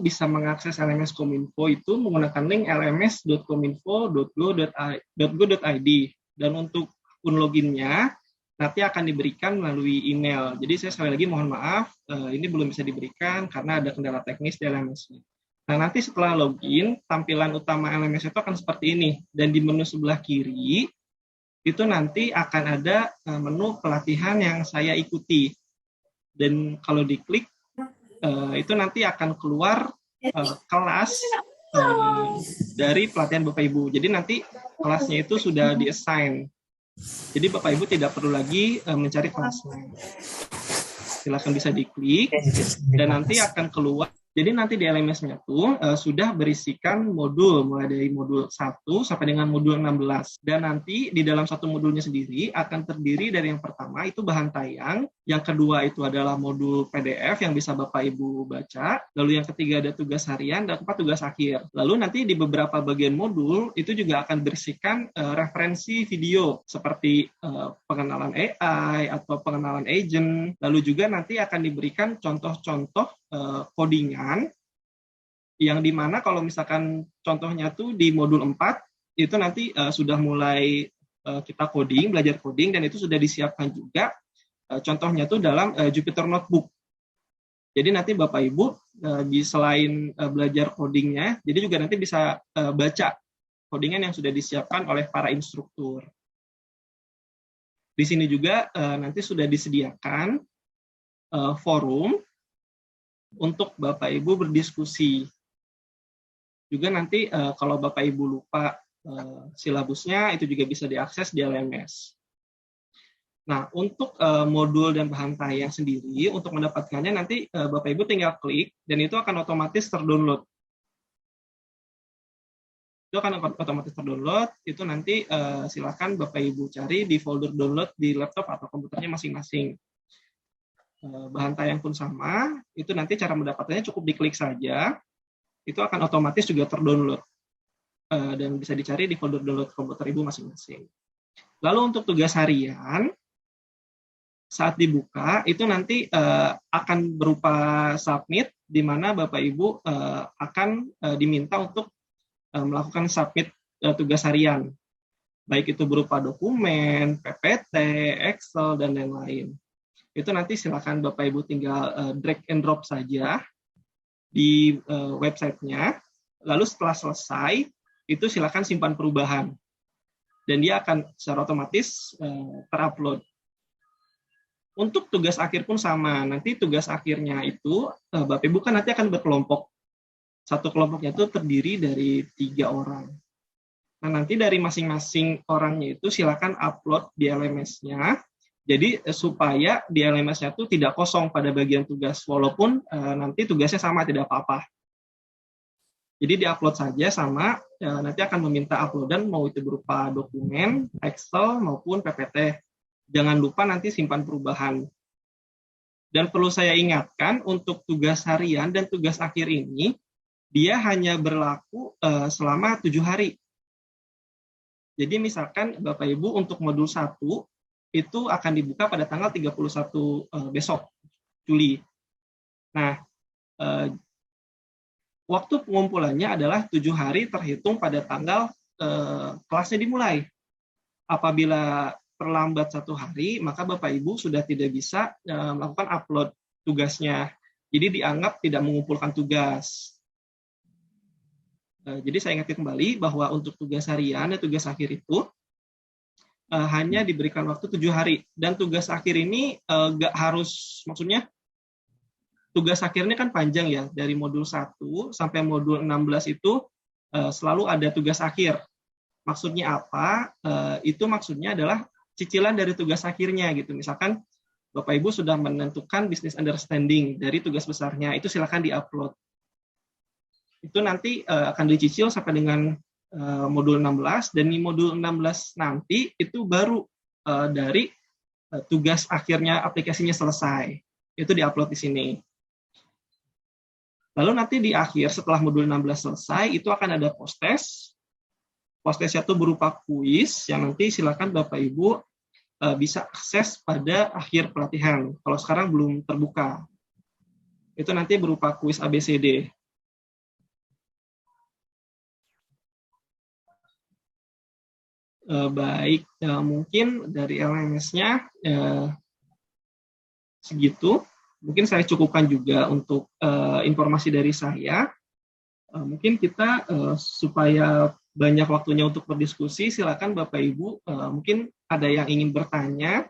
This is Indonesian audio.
bisa mengakses LMS Kominfo itu menggunakan link lms.kominfo.go.id, dan untuk akun loginnya nanti akan diberikan melalui email. Jadi saya sekali lagi mohon maaf, ini belum bisa diberikan karena ada kendala teknis di LMS-nya. Nah, nanti setelah login, tampilan utama LMS itu akan seperti ini, dan di menu sebelah kiri itu nanti akan ada menu pelatihan yang saya ikuti. Dan kalau diklik, itu nanti akan keluar kelas dari pelatihan Bapak Ibu. Jadi nanti kelasnya itu sudah di-assign. Jadi Bapak Ibu tidak perlu lagi mencari kelasnya. Silakan bisa diklik dan nanti akan keluar. Jadi nanti di LMS-nya tuh sudah berisikan modul, mulai dari modul 1 sampai dengan modul 16. Dan nanti di dalam satu modulnya sendiri akan terdiri dari yang pertama itu bahan tayang, yang kedua itu adalah modul PDF yang bisa Bapak Ibu baca, lalu yang ketiga ada tugas harian, dan keempat tugas akhir. Lalu nanti di beberapa bagian modul itu juga akan berisikan referensi video seperti pengenalan AI atau pengenalan agent, lalu juga nanti akan diberikan contoh-contoh codingan yang dimana kalau misalkan contohnya tuh di modul 4 itu nanti sudah mulai kita coding, belajar coding, dan itu sudah disiapkan juga contohnya tuh dalam Jupyter Notebook. Jadi nanti Bapak Ibu selain belajar codingnya, jadi juga nanti bisa baca codingan yang sudah disiapkan oleh para instruktur. Di sini juga nanti sudah disediakan forum untuk Bapak Ibu berdiskusi. Juga nanti kalau Bapak Ibu lupa silabusnya, itu juga bisa diakses di LMS. Nah, untuk modul dan bahan tayang sendiri, untuk mendapatkannya nanti Bapak Ibu tinggal klik, dan itu akan otomatis terdownload. Itu akan otomatis terdownload, itu nanti silakan Bapak Ibu cari di folder download di laptop atau komputernya masing-masing. Bahan tayang pun sama, itu nanti cara mendapatkannya cukup diklik saja, itu akan otomatis juga terdownload, dan bisa dicari di folder download komputer Ibu masing-masing. Lalu untuk tugas harian, saat dibuka, itu nanti akan berupa submit, di mana Bapak Ibu akan diminta untuk melakukan submit tugas harian, baik itu berupa dokumen, PPT, Excel, dan lain-lain. Itu nanti silakan Bapak Ibu tinggal drag and drop saja di websitenya. Lalu setelah selesai, itu silakan simpan perubahan. Dan dia akan secara otomatis terupload. Untuk tugas akhir pun sama. Nanti tugas akhirnya itu, Bapak Ibu kan nanti akan berkelompok. Satu kelompoknya itu terdiri dari 3 orang. Nah, nanti dari masing-masing orangnya itu silakan upload di LMS-nya. Jadi supaya di LMS-nya itu tidak kosong pada bagian tugas, walaupun nanti tugasnya sama, tidak apa-apa. Jadi di-upload saja sama, nanti akan meminta uploadan, mau itu berupa dokumen, Excel, maupun PPT. Jangan lupa nanti simpan perubahan. Dan perlu saya ingatkan, untuk tugas harian dan tugas akhir ini, dia hanya berlaku selama 7 hari. Jadi misalkan Bapak Ibu untuk modul 1, itu akan dibuka pada tanggal 31 besok, Juli. Nah, waktu pengumpulannya adalah 7 hari terhitung pada tanggal kelasnya dimulai. Apabila terlambat 1 hari, maka Bapak Ibu sudah tidak bisa melakukan upload tugasnya. Jadi dianggap tidak mengumpulkan tugas. Jadi saya ingatkan kembali bahwa untuk tugas harian dan tugas akhir itu hanya diberikan waktu 7 hari. Dan tugas akhir ini nggak harus, maksudnya tugas akhirnya kan panjang ya, dari modul 1 sampai modul 16 itu selalu ada tugas akhir. Maksudnya apa? Itu maksudnya adalah cicilan dari tugas akhirnya gitu. Misalkan Bapak Ibu sudah menentukan business understanding dari tugas besarnya, itu silakan di-upload. Itu nanti akan dicicil sampai dengan modul 16, dan di modul 16 nanti itu baru dari tugas akhirnya aplikasinya selesai. Itu di-upload di sini. Lalu nanti di akhir setelah modul 16 selesai, itu akan ada post-test. Post-testnya itu berupa kuis yang nanti silakan Bapak Ibu bisa akses pada akhir pelatihan. Kalau sekarang belum terbuka. Itu nanti berupa kuis ABCD. Baik, mungkin dari LMS-nya segitu. Mungkin saya cukupkan juga untuk informasi dari saya. Mungkin kita supaya banyak waktunya untuk berdiskusi, silakan Bapak Ibu, mungkin ada yang ingin bertanya